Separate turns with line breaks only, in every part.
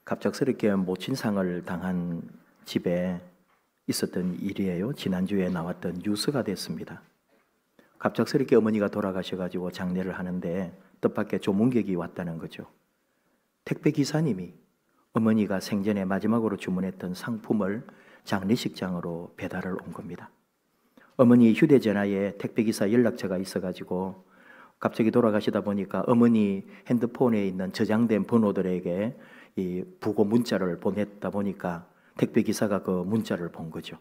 갑작스럽게 모친상을 당한 집에 있었던 일이에요. 지난주에 나왔던 뉴스가 됐습니다. 갑작스럽게 어머니가 돌아가셔가지고 장례를 하는데 뜻밖의 조문객이 왔다는 거죠. 택배 기사님이 어머니가 생전에 마지막으로 주문했던 상품을 장례식장으로 배달을 온 겁니다. 어머니 휴대전화에 택배기사 연락처가 있어가지고 갑자기 돌아가시다 보니까 어머니 핸드폰에 있는 저장된 번호들에게 이 부고 문자를 보냈다 보니까 택배기사가 그 문자를 본 거죠.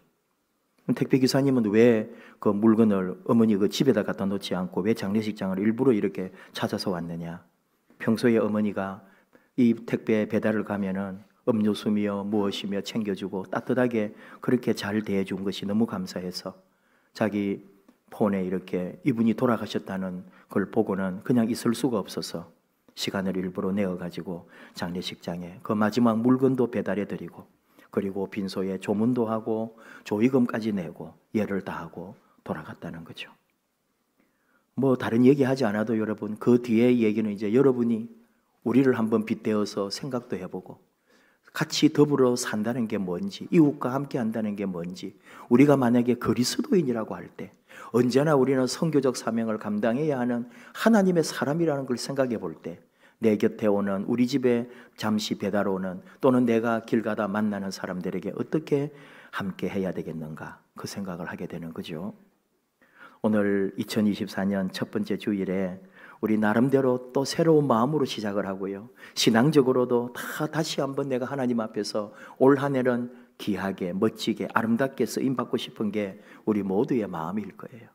택배기사님은 왜 그 물건을 어머니 그 집에다 갖다 놓지 않고 왜 장례식장을 일부러 이렇게 찾아서 왔느냐. 평소에 어머니가 이 택배 배달을 가면은 음료수며 무엇이며 챙겨주고 따뜻하게 그렇게 잘 대해준 것이 너무 감사해서 자기 폰에 이렇게 이분이 돌아가셨다는 걸 보고는 그냥 있을 수가 없어서 시간을 일부러 내어가지고 장례식장에 그 마지막 물건도 배달해드리고 그리고 빈소에 조문도 하고 조의금까지 내고 예를 다하고 돌아갔다는 거죠. 뭐 다른 얘기하지 않아도 여러분 그 뒤에 얘기는 이제 여러분이 우리를 한번 빗대어서 생각도 해보고 같이 더불어 산다는 게 뭔지, 이웃과 함께 한다는 게 뭔지, 우리가 만약에 그리스도인이라고 할 때 언제나 우리는 선교적 사명을 감당해야 하는 하나님의 사람이라는 걸 생각해 볼 때 내 곁에 오는, 우리 집에 잠시 배달 오는, 또는 내가 길 가다 만나는 사람들에게 어떻게 함께 해야 되겠는가, 그 생각을 하게 되는 거죠. 오늘 2024년 첫 번째 주일에 우리 나름대로 또 새로운 마음으로 시작을 하고요. 신앙적으로도 다시 한번 내가 하나님 앞에서 올 한 해는 귀하게, 멋지게, 아름답게 쓰임받고 싶은 게 우리 모두의 마음일 거예요.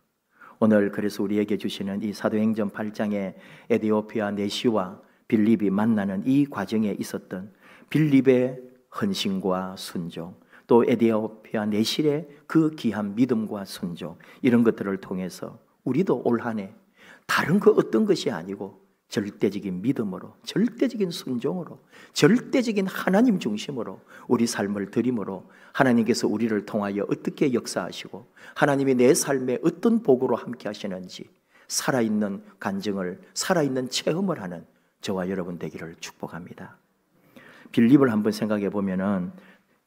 오늘 그래서 우리에게 주시는 이 사도행전 8장의 에디오피아 내시와 빌립이 만나는 이 과정에 있었던 빌립의 헌신과 순종, 또 에디오피아 내실의 그 귀한 믿음과 순종, 이런 것들을 통해서 우리도 올 한 해 다른 그 어떤 것이 아니고 절대적인 믿음으로, 절대적인 순종으로, 절대적인 하나님 중심으로 우리 삶을 드림으로 하나님께서 우리를 통하여 어떻게 역사하시고 하나님이 내 삶에 어떤 복으로 함께 하시는지 살아있는 간증을, 살아있는 체험을 하는 저와 여러분 되기를 축복합니다. 빌립을 한번 생각해 보면은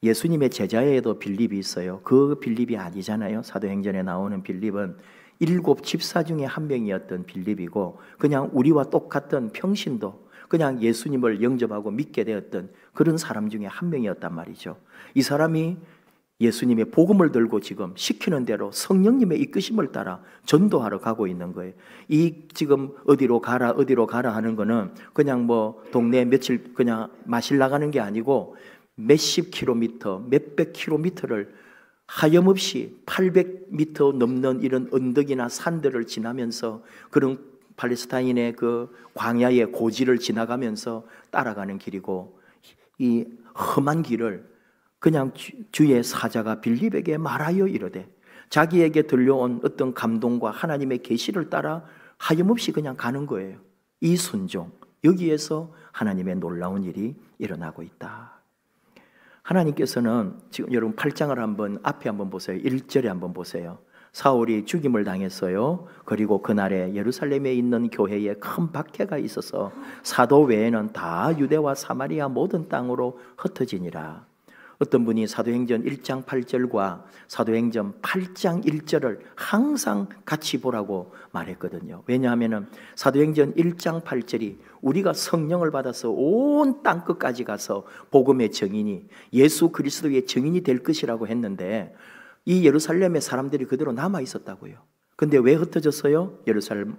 예수님의 제자에도 빌립이 있어요. 그 빌립이 아니잖아요. 사도행전에 나오는 빌립은 7 집사 중에 한 명이었던 빌립이고 그냥 우리와 똑같은 평신도, 그냥 예수님을 영접하고 믿게 되었던 그런 사람 중에 한 명이었단 말이죠. 이 사람이 예수님의 복음을 들고 지금 시키는 대로 성령님의 이끄심을 따라 전도하러 가고 있는 거예요. 이 지금 어디로 가라 하는 거는 그냥 뭐 동네 며칠 그냥 마실 나가는 게 아니고 몇십 킬로미터, 몇백 킬로미터를 하염없이 800m 넘는 이런 언덕이나 산들을 지나면서 그런 팔레스타인의 그 광야의 고지를 지나가면서 따라가는 길이고, 이 험한 길을 그냥 주의 사자가 빌립에게 말하여 이르되 자기에게 들려온 어떤 감동과 하나님의 계시를 따라 하염없이 그냥 가는 거예요. 이 순종, 여기에서 하나님의 놀라운 일이 일어나고 있다. 하나님께서는 지금 여러분 8장을 한번 앞에 한번 보세요. 1절에 한번 보세요. 사울이 죽임을 당했어요. 그리고 그날에 예루살렘에 있는 교회에 큰 박해가 있어서 사도 외에는 다 유대와 사마리아 모든 땅으로 흩어지니라. 어떤 분이 사도행전 1장 8절과 사도행전 8장 1절을 항상 같이 보라고 말했거든요. 왜냐하면 사도행전 1장 8절이 우리가 성령을 받아서 온 땅끝까지 가서 복음의 증인이, 예수 그리스도의 증인이 될 것이라고 했는데 이 예루살렘의 사람들이 그대로 남아 있었다고요. 근데 왜 흩어졌어요? 예루살렘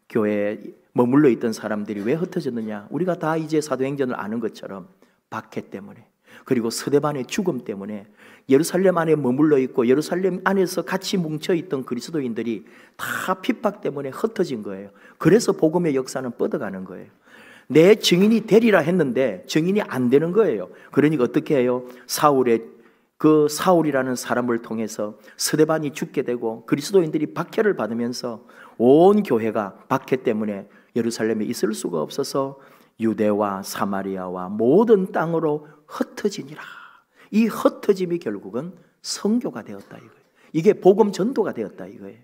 교회에 머물러 있던 사람들이 왜 흩어졌느냐? 우리가 다 이제 사도행전을 아는 것처럼 박해 때문에, 그리고 스데반의 죽음 때문에 예루살렘 안에 머물러 있고 예루살렘 안에서 같이 뭉쳐있던 그리스도인들이 다 핍박 때문에 흩어진 거예요. 그래서 복음의 역사는 뻗어가는 거예요. 내 증인이 되리라 했는데 증인이 안 되는 거예요. 그러니까 어떻게 해요? 그 사울이라는 사람을 통해서 스데반이 죽게 되고 그리스도인들이 박해를 받으면서 온 교회가 박해 때문에 예루살렘에 있을 수가 없어서 유대와 사마리아와 모든 땅으로 흩어지니라. 이 흩어짐이 결국은 선교가 되었다 이거예요. 이게 복음 전도가 되었다 이거예요.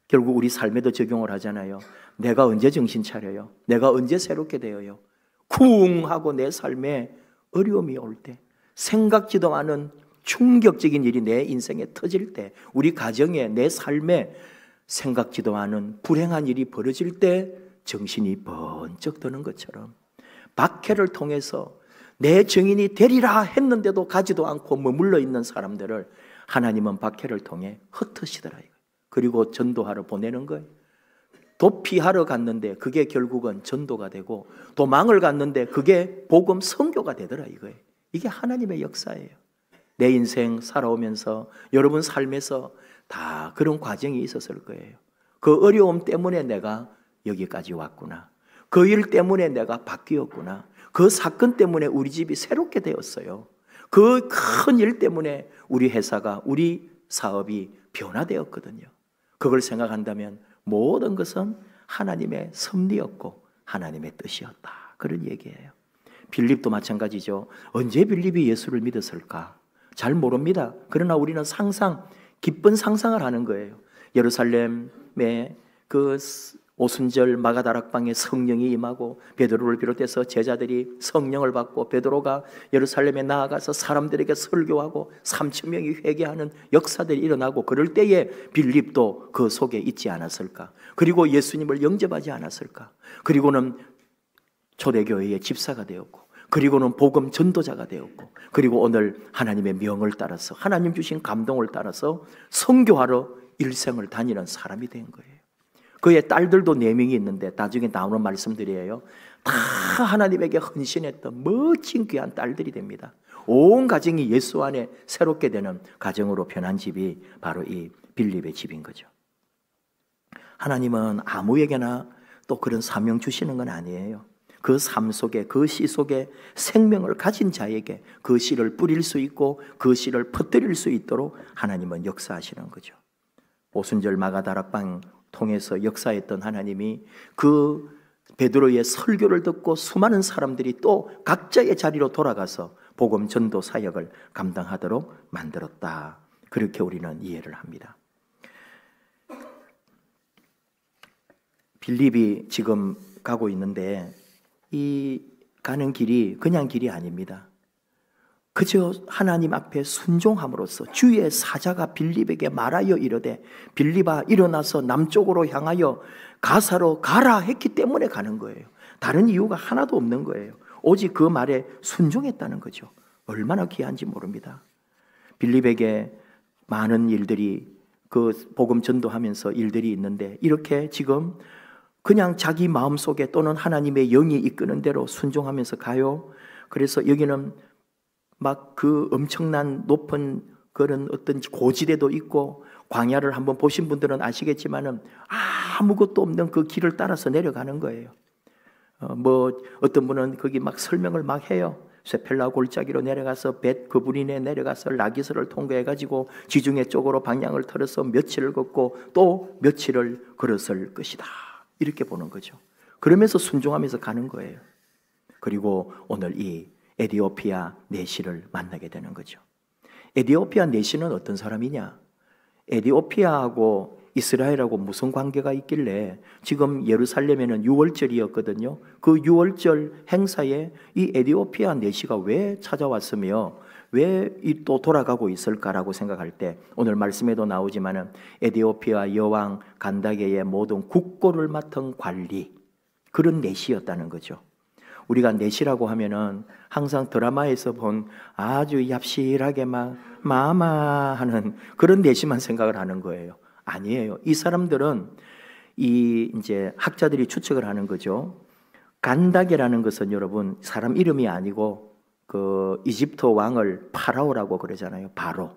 결국 우리 삶에도 적용을 하잖아요. 내가 언제 정신 차려요? 내가 언제 새롭게 되어요? 쿵 하고 내 삶에 어려움이 올 때, 생각지도 않은 충격적인 일이 내 인생에 터질 때, 우리 가정에, 내 삶에 생각지도 않은 불행한 일이 벌어질 때 정신이 번쩍 드는 것처럼 박해를 통해서 내 증인이 되리라 했는데도 가지도 않고 머물러 있는 사람들을 하나님은 박해를 통해 흩으시더라. 그리고 전도하러 보내는 거예요. 도피하러 갔는데 그게 결국은 전도가 되고, 도망을 갔는데 그게 복음 선교가 되더라 이거예요. 이게 하나님의 역사예요. 내 인생 살아오면서 여러분 삶에서 다 그런 과정이 있었을 거예요. 그 어려움 때문에 내가 여기까지 왔구나. 그 일 때문에 내가 바뀌었구나. 그 사건 때문에 우리 집이 새롭게 되었어요. 그 큰 일 때문에 우리 회사가, 우리 사업이 변화되었거든요. 그걸 생각한다면 모든 것은 하나님의 섭리였고 하나님의 뜻이었다. 그런 얘기예요. 빌립도 마찬가지죠. 언제 빌립이 예수를 믿었을까? 잘 모릅니다. 그러나 우리는 기쁜 상상을 하는 거예요. 예루살렘의 그 오순절 마가다락방에 성령이 임하고 베드로를 비롯해서 제자들이 성령을 받고 베드로가 예루살렘에 나아가서 사람들에게 설교하고 3,000명이 회개하는 역사들이 일어나고, 그럴 때에 빌립도 그 속에 있지 않았을까? 그리고 예수님을 영접하지 않았을까? 그리고는 초대교회의 집사가 되었고, 그리고는 복음 전도자가 되었고, 그리고 오늘 하나님의 명을 따라서, 하나님 주신 감동을 따라서 선교하러 일생을 다니는 사람이 된 거예요. 그의 딸들도 4명이 있는데 나중에 나오는 말씀들이에요. 다 하나님에게 헌신했던 멋진 귀한 딸들이 됩니다. 온 가정이 예수 안에 새롭게 되는 가정으로 변한 집이 바로 이 빌립의 집인 거죠. 하나님은 아무에게나 또 그런 사명 주시는 건 아니에요. 그 삶 속에, 그 씨 속에 생명을 가진 자에게 그 씨를 뿌릴 수 있고 그 씨를 퍼뜨릴 수 있도록 하나님은 역사하시는 거죠. 오순절 마가다락방 통해서 역사했던 하나님이 그 베드로의 설교를 듣고 수많은 사람들이 또 각자의 자리로 돌아가서 복음 전도 사역을 감당하도록 만들었다. 그렇게 우리는 이해를 합니다. 빌립이 지금 가고 있는데 이 가는 길이 그냥 길이 아닙니다. 그저 하나님 앞에 순종함으로써 주의 사자가 빌립에게 말하여 이르되 빌립아 일어나서 남쪽으로 향하여 가사로 가라 했기 때문에 가는 거예요. 다른 이유가 하나도 없는 거예요. 오직 그 말에 순종했다는 거죠. 얼마나 귀한지 모릅니다. 빌립에게 많은 일들이, 그 복음 전도하면서 일들이 있는데 이렇게 지금 그냥 자기 마음속에 또는 하나님의 영이 이끄는 대로 순종하면서 가요. 그래서 여기는 막 그 엄청난 높은 그런 어떤 고지대도 있고, 광야를 한번 보신 분들은 아시겠지만은 아무것도 없는 그 길을 따라서 내려가는 거예요. 어떤 분은 거기 막 설명을 막 해요. 쇠펠라 골짜기로 내려가서 그분이네 내려가서 라기스를 통과해가지고 지중해 쪽으로 방향을 틀어서 며칠을 걷고 또 며칠을 걸었을 것이다. 이렇게 보는 거죠. 그러면서 순종하면서 가는 거예요. 그리고 오늘 이 에디오피아 내시를 만나게 되는 거죠. 에디오피아 내시는 어떤 사람이냐? 에디오피아하고 이스라엘하고 무슨 관계가 있길래 지금 예루살렘에는 유월절이었거든요. 그 유월절 행사에 이 에디오피아 내시가 왜 찾아왔으며 왜 또 돌아가고 있을까라고 생각할 때 오늘 말씀에도 나오지만은 에디오피아 여왕 간다게의 모든 국고를 맡은 관리, 그런 내시였다는 거죠. 우리가 내시라고 하면은 항상 드라마에서 본 아주 얍실하게 막 마마 하는 그런 내시만 생각을 하는 거예요. 아니에요. 이 사람들은 이제 학자들이 추측을 하는 거죠. 간다게라는 것은 여러분 사람 이름이 아니고 그 이집트 왕을 파라오라고 그러잖아요. 바로.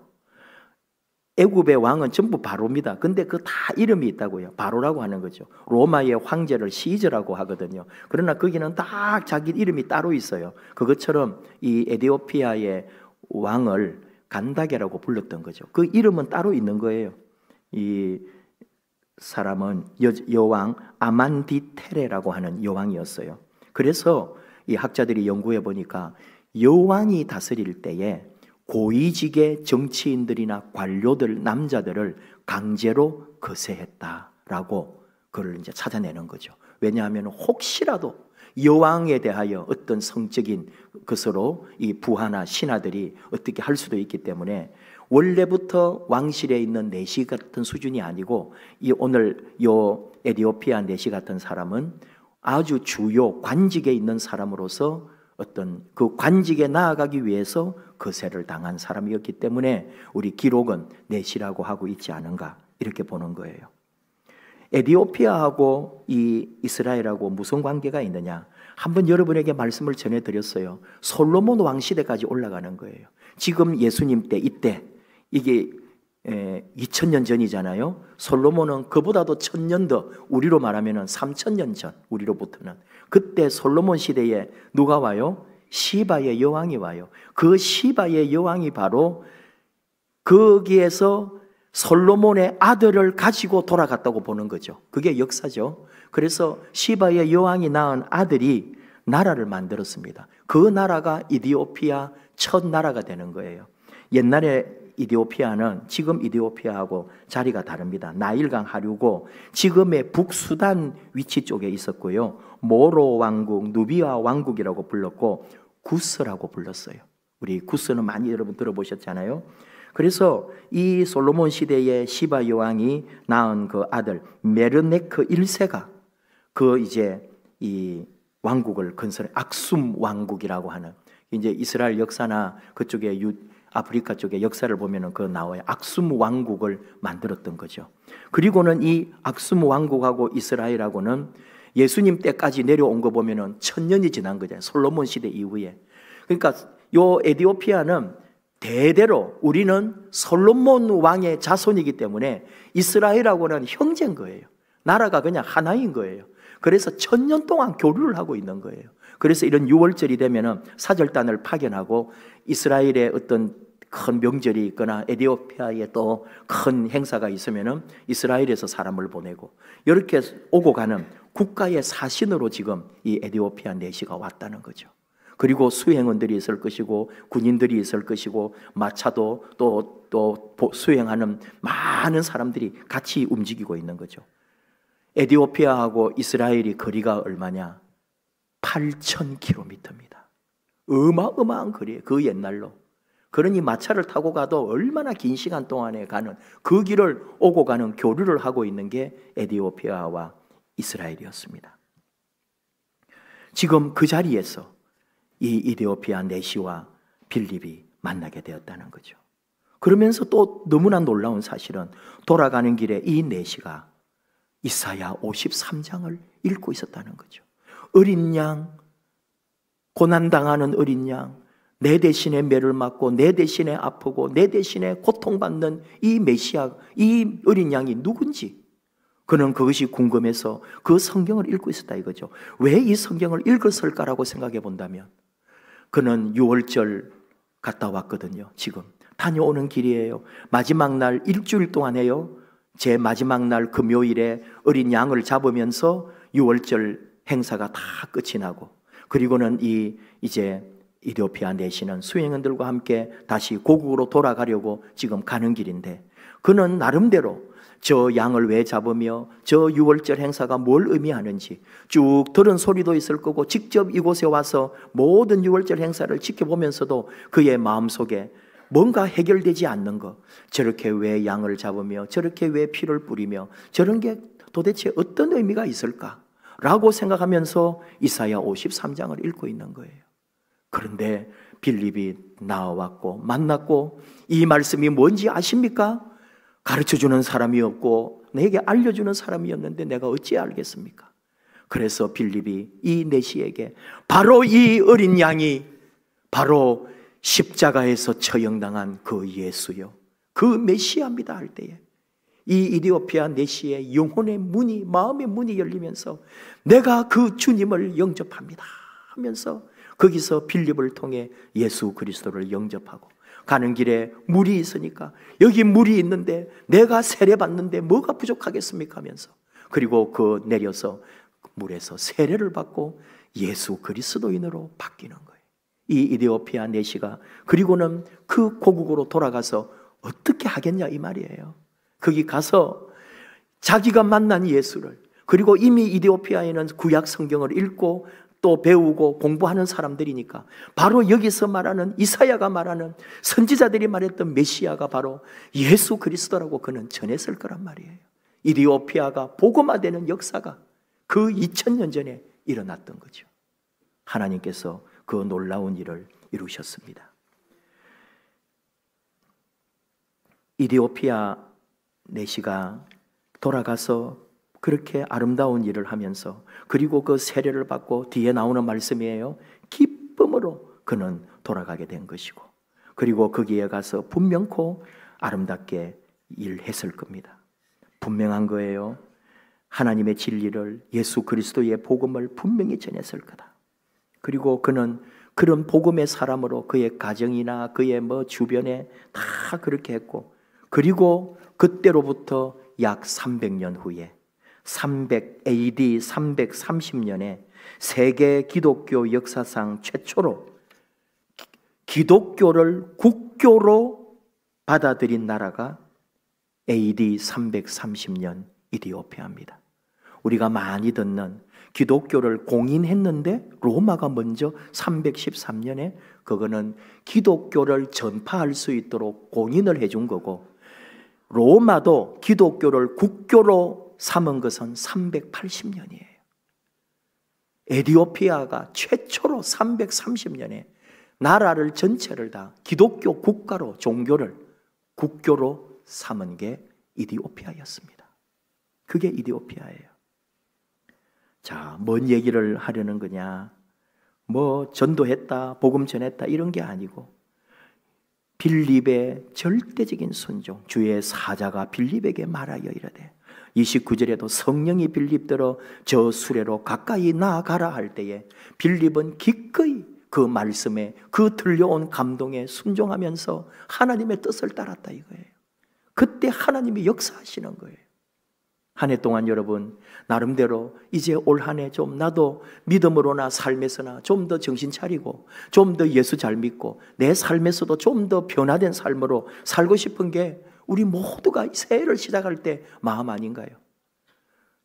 애굽의 왕은 전부 바로입니다. 근데 그 다 이름이 있다고요. 바로라고 하는 거죠. 로마의 황제를 시저라고 하거든요. 그러나 거기는 딱 자기 이름이 따로 있어요. 그것처럼 이 에디오피아의 왕을 간다게라고 불렀던 거죠. 그 이름은 따로 있는 거예요. 이 사람은 여왕 아만디테레라고 하는 여왕이었어요. 그래서 이 학자들이 연구해 보니까 여왕이 다스릴 때에 고위직의 정치인들이나 관료들, 남자들을 강제로 거세했다라고 그걸 이제 찾아내는 거죠. 왜냐하면 혹시라도 여왕에 대하여 어떤 성적인 것으로 이 부하나 신하들이 어떻게 할 수도 있기 때문에 원래부터 왕실에 있는 내시 같은 수준이 아니고 이 오늘 요 에디오피아 내시 같은 사람은 아주 주요 관직에 있는 사람으로서 어떤 그 관직에 나아가기 위해서 거세를 당한 사람이었기 때문에 우리 기록은 내시라고 하고 있지 않은가 이렇게 보는 거예요. 에디오피아하고 이 이스라엘하고 무슨 관계가 있느냐? 한번 여러분에게 말씀을 전해드렸어요. 솔로몬 왕시대까지 올라가는 거예요. 지금 예수님 때 이때 이게 2000년 전이잖아요. 솔로몬은 그보다도 1000년 더, 우리로 말하면 3000년 전, 우리로부터는. 그때 솔로몬 시대에 누가 와요? 시바의 여왕이 와요. 그 시바의 여왕이 바로 거기에서 솔로몬의 아들을 가지고 돌아갔다고 보는 거죠. 그게 역사죠. 그래서 시바의 여왕이 낳은 아들이 나라를 만들었습니다. 그 나라가 이디오피아 첫 나라가 되는 거예요. 옛날에 이디오피아는 지금 이디오피아하고 자리가 다릅니다. 나일강 하류고 지금의 북수단 위치 쪽에 있었고요. 모로 왕국, 누비아 왕국이라고 불렀고 구스라고 불렀어요. 우리 구스는 많이 여러분 들어보셨잖아요. 그래서 이 솔로몬 시대의 시바 여왕이 낳은 그 아들 메르네크 1세가 그 이제 이 왕국을 건설해 악숨 왕국이라고 하는, 이제 이스라엘 역사나 그쪽에 아프리카 쪽의 역사를 보면은 그 나와요. 악숨 왕국을 만들었던 거죠. 그리고는 이 악숨 왕국하고 이스라엘하고는 예수님 때까지 내려온 거 보면은 1000년이 지난 거잖아요. 솔로몬 시대 이후에. 그러니까 요 에디오피아는 대대로 우리는 솔로몬 왕의 자손이기 때문에 이스라엘하고는 형제인 거예요. 나라가 그냥 하나인 거예요. 그래서 1000년 동안 교류를 하고 있는 거예요. 그래서 이런 6월절이 되면은 사절단을 파견하고 이스라엘의 어떤 큰 명절이 있거나 에디오피아에 또 큰 행사가 있으면은 이스라엘에서 사람을 보내고 이렇게 오고 가는 국가의 사신으로 지금 이 에디오피아 내시가 왔다는 거죠. 그리고 수행원들이 있을 것이고 군인들이 있을 것이고 마차도 또 수행하는 많은 사람들이 같이 움직이고 있는 거죠. 에디오피아하고 이스라엘이 거리가 얼마냐? 8,000km입니다. 어마어마한 거리예요. 그 옛날로. 그러니 마차를 타고 가도 얼마나 긴 시간 동안에 가는 그 길을 오고 가는 교류를 하고 있는 게 에디오피아와 이스라엘이었습니다. 지금 그 자리에서 이 이디오피아 내시와 빌립이 만나게 되었다는 거죠. 그러면서 또 너무나 놀라운 사실은 돌아가는 길에 이 내시가 이사야 53장을 읽고 있었다는 거죠. 어린 양, 고난당하는 어린 양, 내 대신에 매를 맞고 내 대신에 아프고 내 대신에 고통받는 이 메시아, 이 어린 양이 누군지 그는 그것이 궁금해서 그 성경을 읽고 있었다 이거죠. 왜 이 성경을 읽었을까라고 생각해 본다면 그는 6월절 갔다 왔거든요. 지금 다녀오는 길이에요. 마지막 날 일주일 동안에요. 제 마지막 날 금요일에 어린 양을 잡으면서 6월절 행사가 다 끝이 나고 그리고는 이제 이디오피아 내시는 수행원들과 함께 다시 고국으로 돌아가려고 지금 가는 길인데 그는 나름대로 저 양을 왜 잡으며 저 6월절 행사가 뭘 의미하는지 쭉 들은 소리도 있을 거고 직접 이곳에 와서 모든 6월절 행사를 지켜보면서도 그의 마음속에 뭔가 해결되지 않는 것, 저렇게 왜 양을 잡으며 저렇게 왜 피를 뿌리며 저런 게 도대체 어떤 의미가 있을까라고 생각하면서 이사야 53장을 읽고 있는 거예요. 그런데 빌립이 나와왔고 만났고 이 말씀이 뭔지 아십니까? 가르쳐주는 사람이 없고 내게 알려주는 사람이었는데 내가 어찌 알겠습니까? 그래서 빌립이 이 내시에게 바로 이 어린 양이 바로 십자가에서 처형당한 그 예수요, 그 메시아입니다 할 때에 이 이디오피아 내시의 영혼의 문이, 마음의 문이 열리면서 내가 그 주님을 영접합니다 하면서 거기서 빌립을 통해 예수 그리스도를 영접하고 가는 길에 물이 있으니까 여기 물이 있는데 내가 세례받는데 뭐가 부족하겠습니까 하면서 그리고 그 내려서 물에서 세례를 받고 예수 그리스도인으로 바뀌는 거예요. 이 이디오피아 내시가 그리고는 그 고국으로 돌아가서 어떻게 하겠냐 이 말이에요. 거기 가서 자기가 만난 예수를, 그리고 이미 이디오피아에는 구약 성경을 읽고 또 배우고 공부하는 사람들이니까 바로 여기서 말하는 이사야가 말하는 선지자들이 말했던 메시아가 바로 예수 그리스도라고 그는 전했을 거란 말이에요. 이디오피아가 복음화되는 역사가 그 2000년 전에 일어났던 거죠. 하나님께서 그 놀라운 일을 이루셨습니다. 이디오피아 내시가 돌아가서 그렇게 아름다운 일을 하면서 그리고 그 세례를 받고 뒤에 나오는 말씀이에요. 기쁨으로 그는 돌아가게 된 것이고 그리고 거기에 가서 분명코 아름답게 일했을 겁니다. 분명한 거예요. 하나님의 진리를 예수 그리스도의 복음을 분명히 전했을 거다. 그리고 그는 그런 복음의 사람으로 그의 가정이나 그의 주변에 다 그렇게 했고 그리고 그때로부터 약 300년 후에 AD 330년에 세계 기독교 역사상 최초로 기독교를 국교로 받아들인 나라가 AD 330년 이디오피아입니다. 우리가 많이 듣는 기독교를 공인했는데 로마가 먼저 313년에 그거는 기독교를 전파할 수 있도록 공인을 해준 거고 로마도 기독교를 국교로 삼은 것은 380년이에요. 에티오피아가 최초로 330년에 나라를 전체를 다 기독교 국가로 종교를 국교로 삼은 게 이디오피아였습니다. 그게 이디오피아예요. 자, 뭔 얘기를 하려는 거냐? 전도했다, 복음 전했다 이런 게 아니고 빌립의 절대적인 순종, 주의 사자가 빌립에게 말하여 이르되 29절에도 성령이 빌립더러 저 수레로 가까이 나아가라 할 때에 빌립은 기꺼이 그 말씀에 그 들려온 감동에 순종하면서 하나님의 뜻을 따랐다 이거예요. 그때 하나님이 역사하시는 거예요. 한 해 동안 여러분 나름대로 이제 올 한 해 좀 나도 믿음으로나 삶에서나 좀 더 정신 차리고 좀 더 예수 잘 믿고 내 삶에서도 좀 더 변화된 삶으로 살고 싶은 게 우리 모두가 새해를 시작할 때 마음 아닌가요?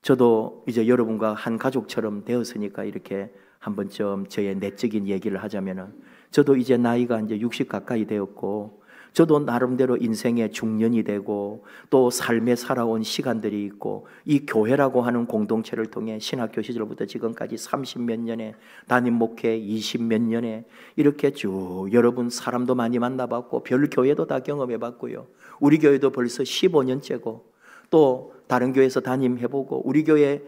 저도 이제 여러분과 한 가족처럼 되었으니까 이렇게 한 번쯤 저의 내적인 얘기를 하자면은 저도 이제 나이가 이제 60 가까이 되었고 저도 나름대로 인생의 중년이 되고 또 삶에 살아온 시간들이 있고 이 교회라고 하는 공동체를 통해 신학교 시절부터 지금까지 30몇 년에 담임 목회 20몇 년에 이렇게 쭉 여러분 사람도 많이 만나봤고 별 교회도 다 경험해봤고요. 우리 교회도 벌써 15년째고 또 다른 교회에서 담임해보고 우리 교회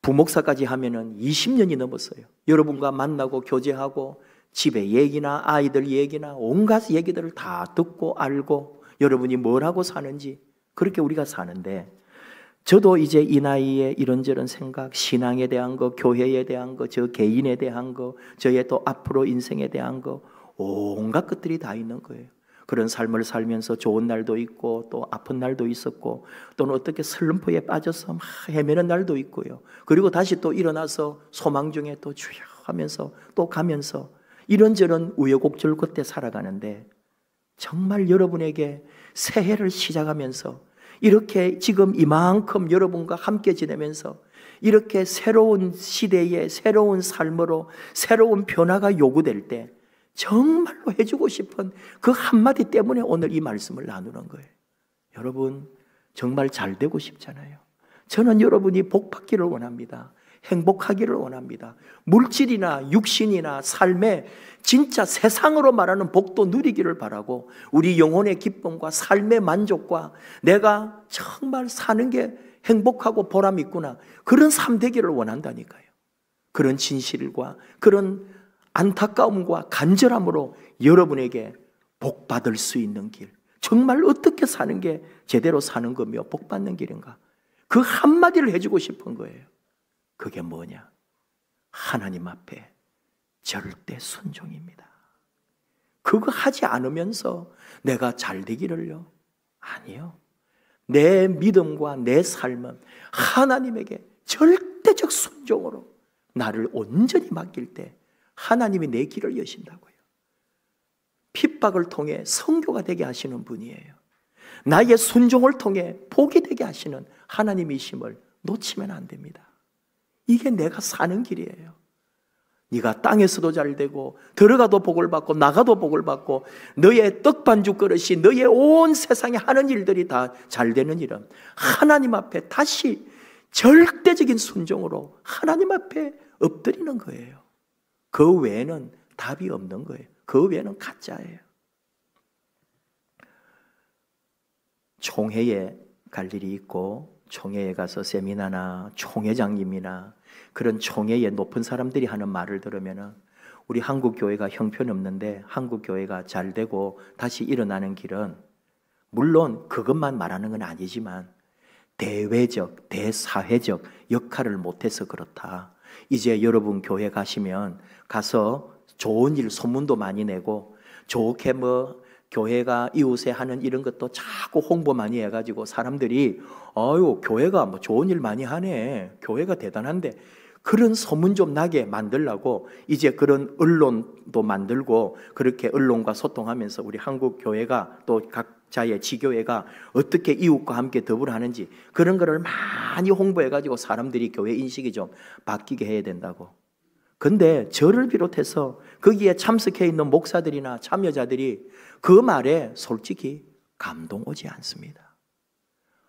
부목사까지 하면은 20년이 넘었어요. 여러분과 만나고 교제하고 집에 얘기나 아이들 얘기나 온갖 얘기들을 다 듣고 알고 여러분이 뭘 하고 사는지 그렇게 우리가 사는데 저도 이제 이 나이에 이런저런 생각, 신앙에 대한 거, 교회에 대한 거, 저 개인에 대한 거, 저의 또 앞으로 인생에 대한 거 온갖 것들이 다 있는 거예요. 그런 삶을 살면서 좋은 날도 있고 또 아픈 날도 있었고 또는 어떻게 슬럼프에 빠져서 막 헤매는 날도 있고요. 그리고 다시 또 일어나서 소망 중에 또 주여 하면서 또 가면서 이런저런 우여곡절 끝에 살아가는데 정말 여러분에게 새해를 시작하면서 이렇게 지금 이만큼 여러분과 함께 지내면서 이렇게 새로운 시대에 새로운 삶으로 새로운 변화가 요구될 때 정말로 해주고 싶은 그 한마디 때문에 오늘 이 말씀을 나누는 거예요. 여러분 정말 잘 되고 싶잖아요. 저는 여러분이 복 받기를 원합니다. 행복하기를 원합니다. 물질이나 육신이나 삶에 진짜 세상으로 말하는 복도 누리기를 바라고 우리 영혼의 기쁨과 삶의 만족과 내가 정말 사는 게 행복하고 보람 있구나 그런 삶 되기를 원한다니까요. 그런 진실과 그런 안타까움과 간절함으로 여러분에게 복 받을 수 있는 길, 정말 어떻게 사는 게 제대로 사는 거며 복 받는 길인가 그 한마디를 해주고 싶은 거예요. 그게 뭐냐? 하나님 앞에 절대 순종입니다. 그거 하지 않으면서 내가 잘 되기를요? 아니요. 내 믿음과 내 삶은 하나님에게 절대적 순종으로 나를 온전히 맡길 때 하나님이 내 길을 여신다고요. 핍박을 통해 선교가 되게 하시는 분이에요. 나의 순종을 통해 복이 되게 하시는 하나님이심을 놓치면 안 됩니다. 이게 내가 사는 길이에요. 네가 땅에서도 잘 되고 들어가도 복을 받고 나가도 복을 받고 너의 떡반죽 그릇이 너의 온 세상에 하는 일들이 다 잘 되는 일은 하나님 앞에 다시 절대적인 순종으로 하나님 앞에 엎드리는 거예요. 그 외에는 답이 없는 거예요. 그 외에는 가짜예요. 총회에 갈 일이 있고 총회에 가서 세미나나 총회장님이나 그런 총회에 높은 사람들이 하는 말을 들으면 우리 한국 교회가 형편없는데 한국 교회가 잘 되고 다시 일어나는 길은 물론 그것만 말하는 건 아니지만 대외적, 대사회적 역할을 못해서 그렇다. 이제 여러분 교회 가시면 가서 좋은 일 소문도 많이 내고 좋게 교회가 이웃에 하는 이런 것도 자꾸 홍보 많이 해가지고 사람들이 아유 교회가 좋은 일 많이 하네, 교회가 대단한데 그런 소문 좀 나게 만들려고 이제 그런 언론도 만들고 그렇게 언론과 소통하면서 우리 한국 교회가 또 각자의 지교회가 어떻게 이웃과 함께 더불어 하는지 그런 거를 많이 홍보해가지고 사람들이 교회 인식이 좀 바뀌게 해야 된다고. 근데 저를 비롯해서 거기에 참석해 있는 목사들이나 참여자들이 그 말에 솔직히 감동 오지 않습니다.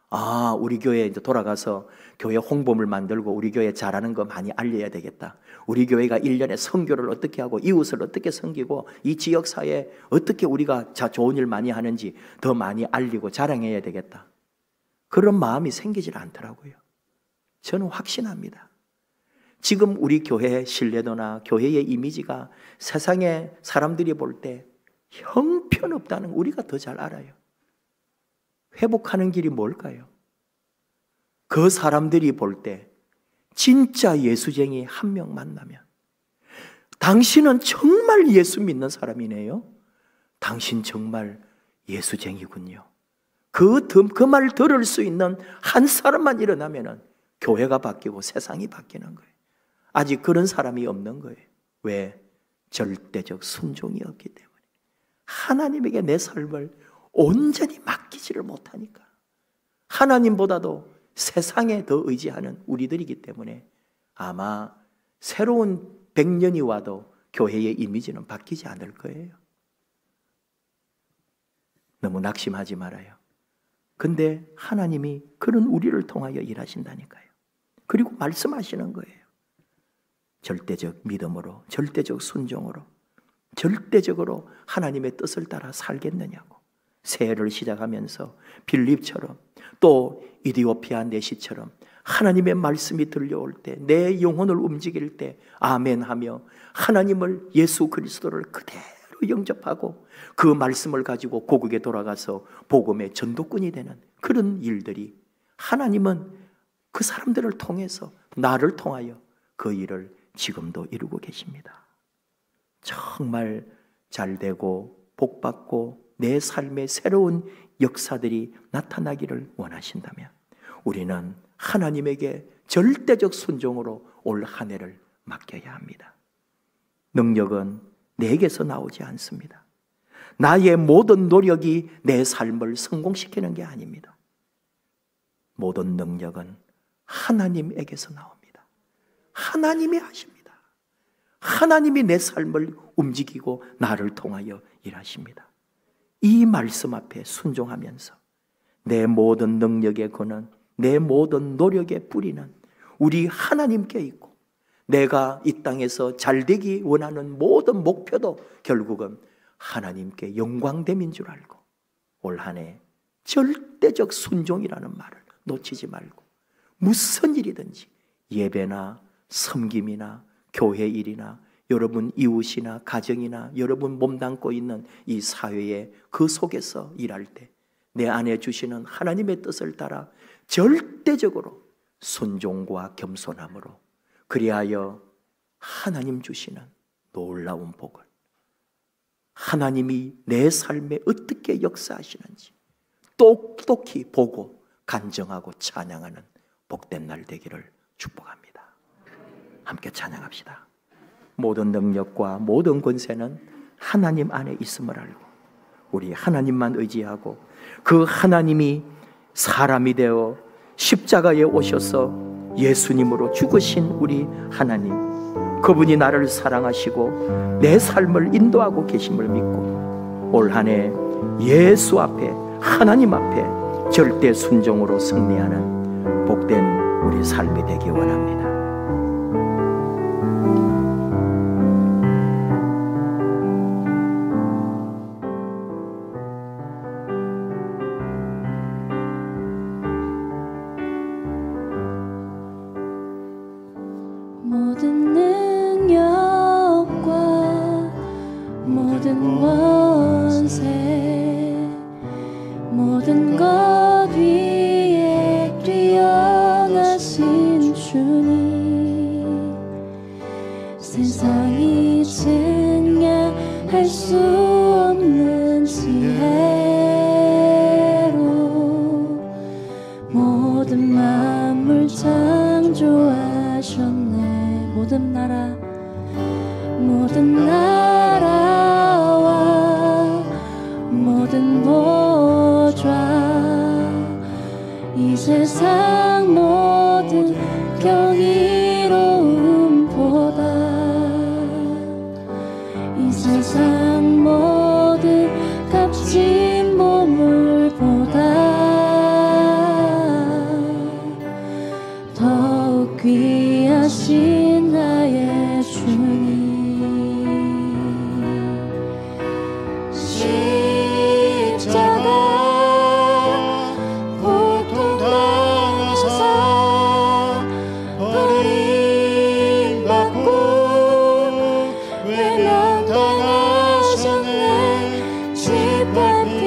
아, 우리 교회에 이제 돌아가서 교회 홍보물 만들고 우리 교회 잘하는 거 많이 알려야 되겠다. 우리 교회가 1년에 선교를 어떻게 하고 이웃을 어떻게 섬기고 이 지역사회에 어떻게 우리가 좋은 일 많이 하는지 더 많이 알리고 자랑해야 되겠다. 그런 마음이 생기질 않더라고요. 저는 확신합니다. 지금 우리 교회의 신뢰도나 교회의 이미지가 세상에 사람들이 볼 때 형편없다는 거 우리가 더 잘 알아요. 회복하는 길이 뭘까요? 그 사람들이 볼 때 진짜 예수쟁이 한 명 만나면 당신은 정말 예수 믿는 사람이네요. 당신 정말 예수쟁이군요. 그 말 들을 수 있는 한 사람만 일어나면 교회가 바뀌고 세상이 바뀌는 거예요. 아직 그런 사람이 없는 거예요. 왜? 절대적 순종이 없기 때문에. 하나님에게 내 삶을 온전히 맡기지를 못하니까. 하나님보다도 세상에 더 의지하는 우리들이기 때문에 아마 새로운 100년이 와도 교회의 이미지는 바뀌지 않을 거예요. 너무 낙심하지 말아요. 근데 하나님이 그런 우리를 통하여 일하신다니까요. 그리고 말씀하시는 거예요. 절대적 믿음으로, 절대적 순종으로, 절대적으로 하나님의 뜻을 따라 살겠느냐고. 새해를 시작하면서 빌립처럼 또 이디오피아 내시처럼 하나님의 말씀이 들려올 때 내 영혼을 움직일 때 아멘하며 하나님을 예수 그리스도를 그대로 영접하고 그 말씀을 가지고 고국에 돌아가서 복음의 전도꾼이 되는 그런 일들이 하나님은 그 사람들을 통해서 나를 통하여 그 일을 지금도 이루고 계십니다. 정말 잘 되고 복받고 내 삶의 새로운 역사들이 나타나기를 원하신다면 우리는 하나님에게 절대적 순종으로 올 한 해를 맡겨야 합니다. 능력은 내게서 나오지 않습니다. 나의 모든 노력이 내 삶을 성공시키는 게 아닙니다. 모든 능력은 하나님에게서 나옵니다. 하나님이 하십니다. 하나님이 내 삶을 움직이고 나를 통하여 일하십니다. 이 말씀 앞에 순종하면서 내 모든 능력의 근원, 내 모든 노력의 뿌리는 우리 하나님께 있고 내가 이 땅에서 잘되기 원하는 모든 목표도 결국은 하나님께 영광됨인 줄 알고 올 한 해 절대적 순종이라는 말을 놓치지 말고 무슨 일이든지 예배나 섬김이나 교회 일이나 여러분 이웃이나 가정이나 여러분 몸담고 있는 이 사회에 그 속에서 일할 때 내 안에 주시는 하나님의 뜻을 따라 절대적으로 순종과 겸손함으로 그리하여 하나님 주시는 놀라운 복을 하나님이 내 삶에 어떻게 역사하시는지 똑똑히 보고 간증하고 찬양하는 복된 날 되기를 축복합니다. 함께 찬양합시다. 모든 능력과 모든 권세는 하나님 안에 있음을 알고 우리 하나님만 의지하고 그 하나님이 사람이 되어 십자가에 오셔서 예수님으로 죽으신 우리 하나님, 그분이 나를 사랑하시고 내 삶을 인도하고 계심을 믿고 올 한 해 예수 앞에, 하나님 앞에 절대 순종으로 승리하는 복된 우리 삶이 되기 원합니다.
모든 능력과 모든 권세 모든 것 위에 뛰어나신 주님 세상이 증량할 수 없는 지혜로 모든 만물 창조하셨네. 모든 나라와 모든 보좌 이 세상 모든 경이로움보다 이 세상 모든 값진 보물보다 더욱 귀하신 나의 주님 십자가 고통당하사 버림받고 외면당하셨네. 짓밟힌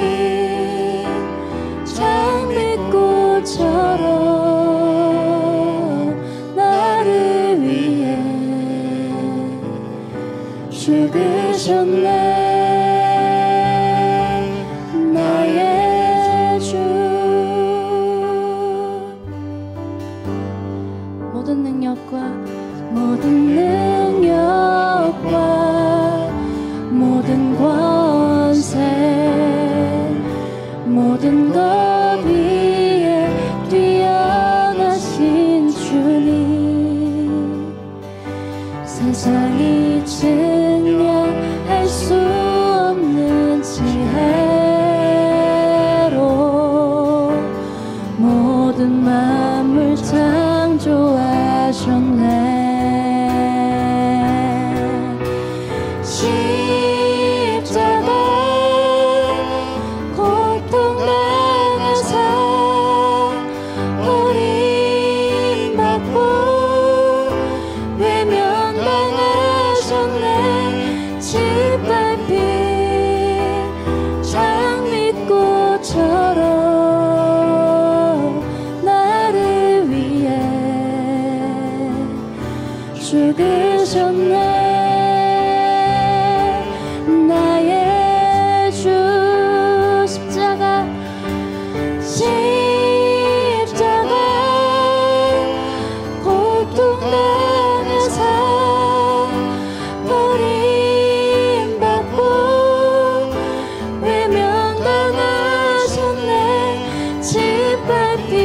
장미꽃처럼 나를 위해 죽으셨네. 나의 주 모든 능력과 모든 권세 모든 것 위에 뛰어나신 주님 세상이 증량할 수 없는 지혜로 모든 만물 창조하셨네. 십자가 고통당하사 버림받고 외면당하셨네. 짓밟힌 장미꽃처럼 나를 위해 죽으셨네. 나의 주 십자가 고통당하사 버림받고 외면당하셨네. 짓밟힌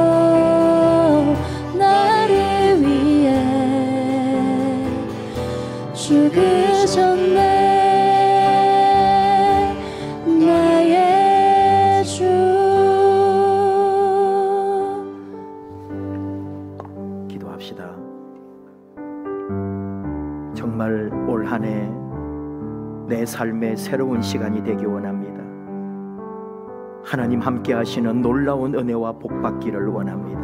장미꽃처럼 나를 위해 죽으셨네. 나의 주
기도합시다. 정말 올 한 해 내 삶의 새로운 시간이 되기 원합니다. 하나님 함께 하시는 놀라운 은혜와 복 받기를 원합니다.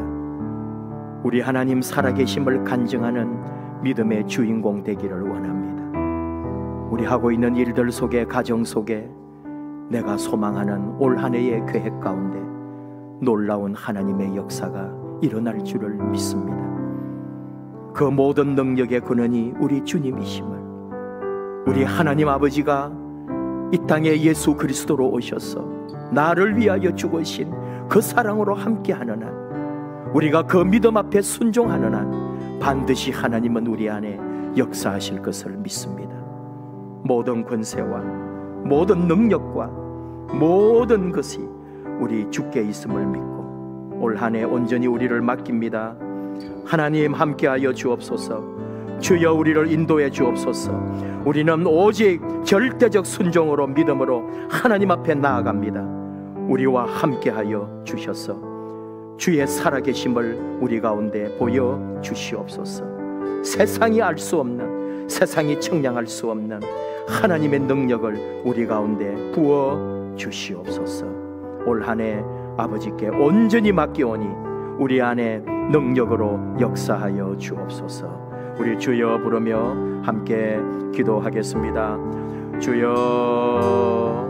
우리 하나님 살아계심을 간증하는 믿음의 주인공 되기를 원합니다. 우리 하고 있는 일들 속에, 가정 속에 내가 소망하는 올 한 해의 계획 가운데 놀라운 하나님의 역사가 일어날 줄을 믿습니다. 그 모든 능력의 근원이 우리 주님이심을, 우리 하나님 아버지가 이 땅에 예수 그리스도로 오셔서 나를 위하여 죽으신 그 사랑으로 함께하는 한, 우리가 그 믿음 앞에 순종하는 한 반드시 하나님은 우리 안에 역사하실 것을 믿습니다. 모든 권세와 모든 능력과 모든 것이 우리 주께 있음을 믿고 올 한 해 온전히 우리를 맡깁니다. 하나님 함께하여 주옵소서. 주여 우리를 인도해 주옵소서. 우리는 오직 절대적 순종으로 믿음으로 하나님 앞에 나아갑니다. 우리와 함께하여 주셔서 주의 살아계심을 우리 가운데 보여 주시옵소서. 세상이 알 수 없는, 세상이 측량할 수 없는 하나님의 능력을 우리 가운데 부어 주시옵소서. 올 한 해 아버지께 온전히 맡기오니 우리 안에 능력으로 역사하여 주옵소서. 우리 주여 부르며 함께 기도하겠습니다. 주여.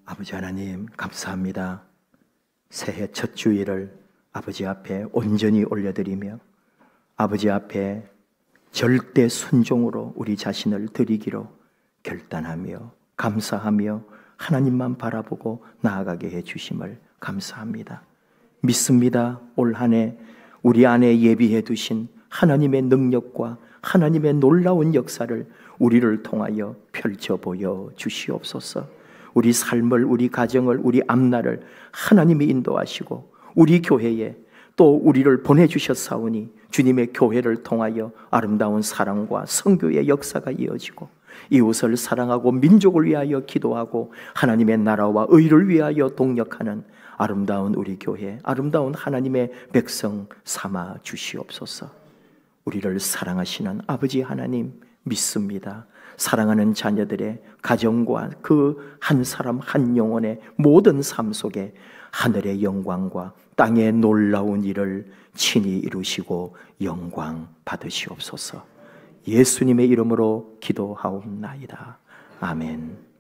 아버지 하나님 감사합니다. 새해 첫 주일을 아버지 앞에 온전히 올려드리며 아버지 앞에 절대 순종으로 우리 자신을 드리기로 결단하며 감사하며 하나님만 바라보고 나아가게 해주심을 감사합니다. 믿습니다. 올 한 해 우리 안에 예비해 두신 하나님의 능력과 하나님의 놀라운 역사를 우리를 통하여 펼쳐 보여 주시옵소서. 우리 삶을, 우리 가정을, 우리 앞날을 하나님이 인도하시고 우리 교회에 또 우리를 보내주셨사오니 주님의 교회를 통하여 아름다운 사랑과 선교의 역사가 이어지고 이웃을 사랑하고 민족을 위하여 기도하고 하나님의 나라와 의를 위하여 동력하는 아름다운 우리 교회, 아름다운 하나님의 백성 삼아 주시옵소서. 우리를 사랑하시는 아버지 하나님 믿습니다. 사랑하는 자녀들의 가정과 그 한 사람 한 영혼의 모든 삶 속에 하늘의 영광과 땅의 놀라운 일을 친히 이루시고 영광 받으시옵소서. 예수님의 이름으로 기도하옵나이다. 아멘.